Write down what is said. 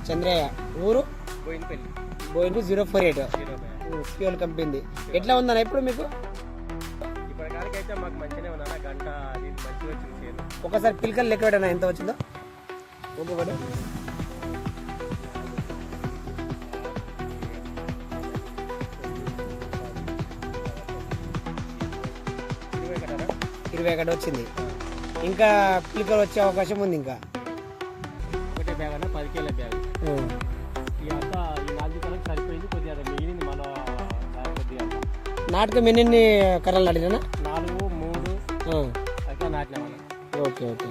చంద్రయ్య ఊరు బోయినపల్లి బోయిన్ 048 స్పియోల్ కంపెనీ. ఎట్లా ఉందన్న ఇప్పుడు మీకు? ఇప్పటికాడికైతే మాకు మంచిగానే ఉందన్న. గంట అది మంచిగా వచ్చింది చేను. ఒకసారి పిలకలు లెక్క పెట్టనా ఎంత వచ్చిందో? ఒక్కొక్కటి 21 వచ్చింది. ఇంకా పిలకలు వచ్చే అవకాశం ఉంది. ఇంకా ఒకటే బ్యాగ్ అన్న 10 కిలోల బ్యాగ్. ఈ అంతా ఈ 4 కిలోలకు సరిపోయింది. కొద్దిగా మిగిలింది మళ్ళీ కొద్దిగా. నాటకం ఎన్ని కర్రలు నాటినా? 4, 3 అట్లా నాటినామన్న. Okay okay.